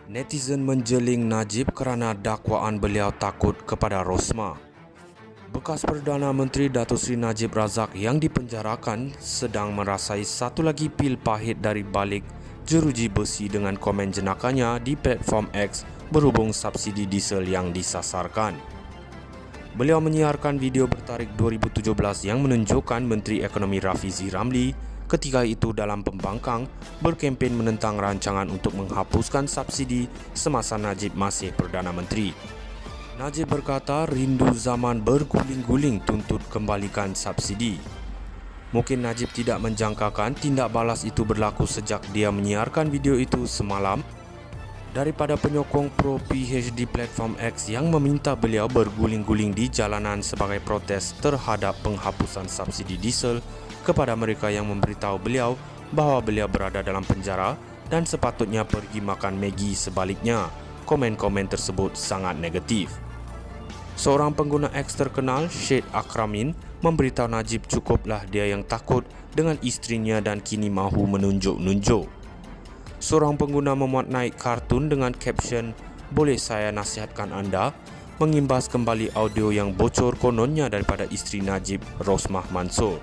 Netizen menjeling Najib kerana dakwaan beliau takut kepada Rosmah. Bekas Perdana Menteri Datuk Seri Najib Razak yang dipenjarakan sedang merasai satu lagi pil pahit dari balik jeruji besi dengan komen jenakanya di platform X berhubung subsidi diesel yang disasarkan. Beliau menyiarkan video bertarikh 2017 yang menunjukkan Menteri Ekonomi Rafizi Ramli ketika itu dalam pembangkang berkempen menentang rancangan untuk menghapuskan subsidi semasa Najib masih Perdana Menteri. Najib berkata rindu zaman berguling-guling tuntut kembalikan subsidi. Mungkin Najib tidak menjangkakan tindak balas itu berlaku sejak dia menyiarkan video itu semalam daripada penyokong pro-PH di platform X yang meminta beliau berguling-guling di jalanan sebagai protes terhadap penghapusan subsidi diesel kepada mereka yang memberitahu beliau bahawa beliau berada dalam penjara dan sepatutnya pergi makan Maggi sebaliknya. Komen-komen tersebut sangat negatif. Seorang pengguna X terkenal, Syed Akramin, memberitahu Najib cukuplah dia yang takut dengan isterinya dan kini mahu menunjuk-nunjuk. Seorang pengguna memuat naik kartun dengan caption, "Boleh saya nasihatkan anda?" mengimbas kembali audio yang bocor kononnya daripada isteri Najib, Rosmah Mansor.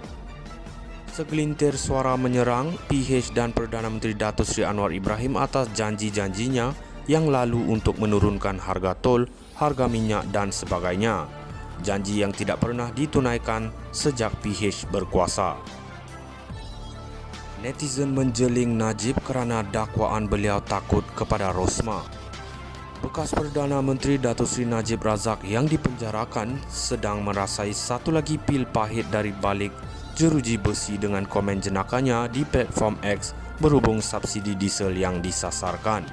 Segelintir suara menyerang PH dan Perdana Menteri Datuk Seri Anwar Ibrahim atas janji-janjinya yang lalu untuk menurunkan harga tol, harga minyak dan sebagainya. Janji yang tidak pernah ditunaikan sejak PH berkuasa. Netizen menjeling Najib kerana dakwaan beliau takut kepada Rosmah. Bekas Perdana Menteri Datuk Seri Najib Razak yang dipenjarakan sedang merasai satu lagi pil pahit dari balik jeruji besi dengan komen jenakanya di platform X berhubung subsidi diesel yang disasarkan.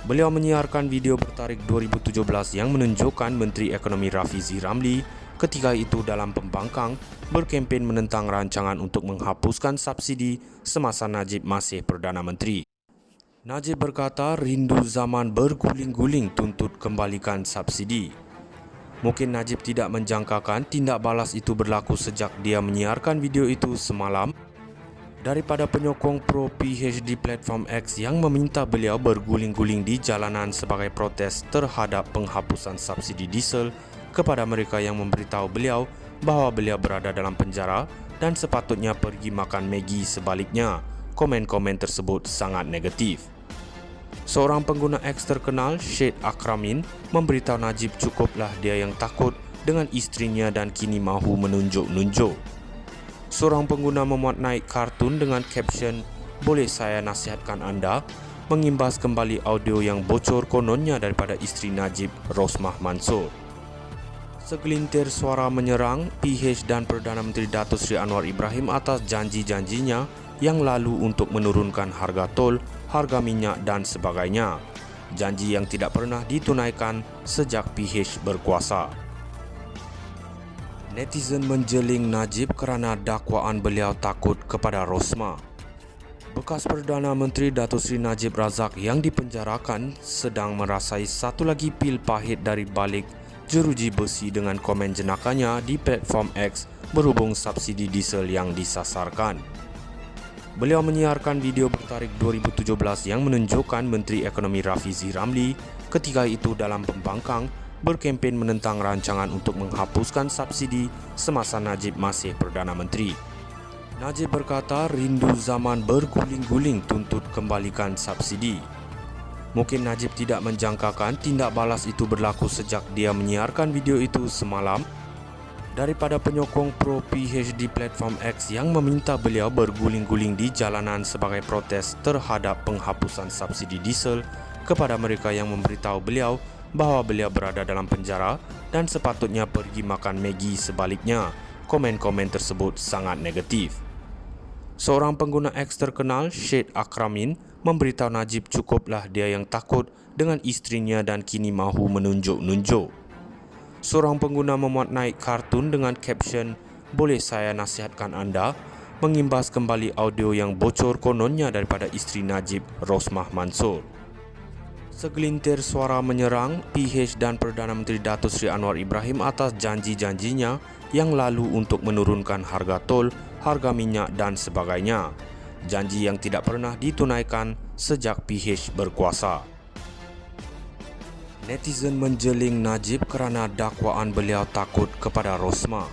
Beliau menyiarkan video bertarikh 2017 yang menunjukkan Menteri Ekonomi Rafizi Ramli ketika itu dalam pembangkang berkempen menentang rancangan untuk menghapuskan subsidi semasa Najib masih Perdana Menteri. Najib berkata rindu zaman berguling-guling tuntut kembalikan subsidi. Mungkin Najib tidak menjangkakan tindak balas itu berlaku sejak dia menyiarkan video itu semalam daripada penyokong pro-PH di platform X yang meminta beliau berguling-guling di jalanan sebagai protes terhadap penghapusan subsidi diesel kepada mereka yang memberitahu beliau bahawa beliau berada dalam penjara dan sepatutnya pergi makan Maggi sebaliknya. Komen-komen tersebut sangat negatif. Seorang pengguna X terkenal, Syed Akramin, memberitahu Najib cukuplah dia yang takut dengan isterinya dan kini mahu menunjuk-nunjuk. Seorang pengguna memuat naik kartun dengan caption, "Boleh saya nasihatkan anda?" mengimbas kembali audio yang bocor kononnya daripada isteri Najib, Rosmah Mansor. Segelintir suara menyerang PH dan Perdana Menteri Datuk Seri Anwar Ibrahim atas janji-janjinya yang lalu untuk menurunkan harga tol, harga minyak dan sebagainya. Janji yang tidak pernah ditunaikan sejak PH berkuasa. Netizen menjeling Najib kerana dakwaan beliau takut kepada Rosmah. Bekas Perdana Menteri Datuk Seri Najib Razak yang dipenjarakan sedang merasai satu lagi pil pahit dari balik jeruji besi dengan komen jenakanya di platform X berhubung subsidi diesel yang disasarkan. Beliau menyiarkan video bertarikh 2017 yang menunjukkan Menteri Ekonomi Rafizi Ramli ketika itu dalam pembangkang berkempen menentang rancangan untuk menghapuskan subsidi semasa Najib masih Perdana Menteri. Najib berkata rindu zaman berguling-guling tuntut kembalikan subsidi. Mungkin Najib tidak menjangkakan tindak balas itu berlaku sejak dia menyiarkan video itu semalam daripada penyokong pro-PH di platform X yang meminta beliau berguling-guling di jalanan sebagai protes terhadap penghapusan subsidi diesel kepada mereka yang memberitahu beliau bahawa beliau berada dalam penjara dan sepatutnya pergi makan Maggi sebaliknya. Komen-komen tersebut sangat negatif. Seorang pengguna X terkenal, Syed Akramin, memberitahu Najib cukuplah dia yang takut dengan isterinya dan kini mahu menunjuk-nunjuk. Seorang pengguna memuat naik kartun dengan caption, "Boleh saya nasihatkan anda?" mengimbas kembali audio yang bocor kononnya daripada isteri Najib, Rosmah Mansor. Segelintir suara menyerang PH dan Perdana Menteri Datuk Seri Anwar Ibrahim atas janji-janjinya yang lalu untuk menurunkan harga tol, harga minyak dan sebagainya. Janji yang tidak pernah ditunaikan sejak PH berkuasa. Netizen menjeling Najib kerana dakwaan beliau takut kepada Rosmah.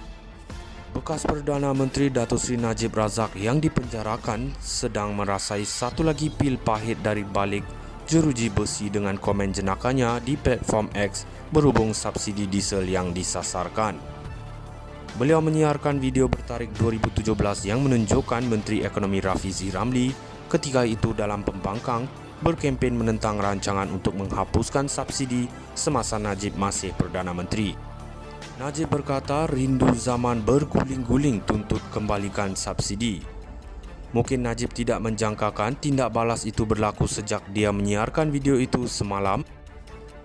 Bekas Perdana Menteri Datuk Seri Najib Razak yang dipenjarakan sedang merasai satu lagi pil pahit dari balik jeruji besi dengan komen jenakanya di platform X berhubung subsidi diesel yang disasarkan. Beliau menyiarkan video bertarikh 2017 yang menunjukkan Menteri Ekonomi Rafizi Ramli ketika itu dalam pembangkang berkempen menentang rancangan untuk menghapuskan subsidi semasa Najib masih Perdana Menteri. Najib berkata rindu zaman berguling-guling tuntut kembalikan subsidi. Mungkin Najib tidak menjangkakan tindak balas itu berlaku sejak dia menyiarkan video itu semalam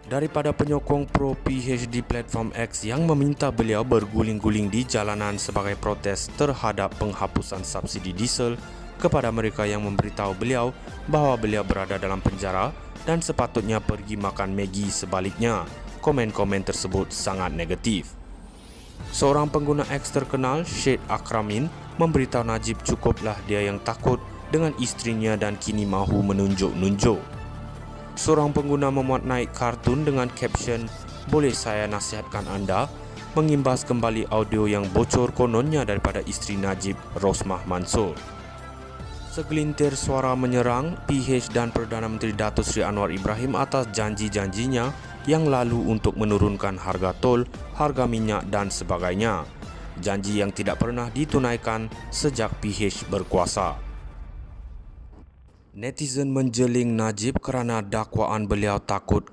daripada penyokong pro-PHD platform X yang meminta beliau berguling-guling di jalanan sebagai protes terhadap penghapusan subsidi diesel kepada mereka yang memberitahu beliau bahawa beliau berada dalam penjara dan sepatutnya pergi makan Maggi sebaliknya. Komen-komen tersebut sangat negatif. Seorang pengguna X terkenal, Syed Akramin, memberitahu Najib cukuplah dia yang takut dengan isterinya dan kini mahu menunjuk-nunjuk. Seorang pengguna memuat naik kartun dengan caption, "Boleh saya nasihatkan anda?" mengimbas kembali audio yang bocor kononnya daripada isteri Najib, Rosmah Mansor. Segelintir suara menyerang PH dan Perdana Menteri Datuk Seri Anwar Ibrahim atas janji-janjinya yang lalu untuk menurunkan harga tol, harga minyak dan sebagainya. Janji yang tidak pernah ditunaikan sejak PH berkuasa. Netizen menjeling Najib kerana dakwaan beliau takut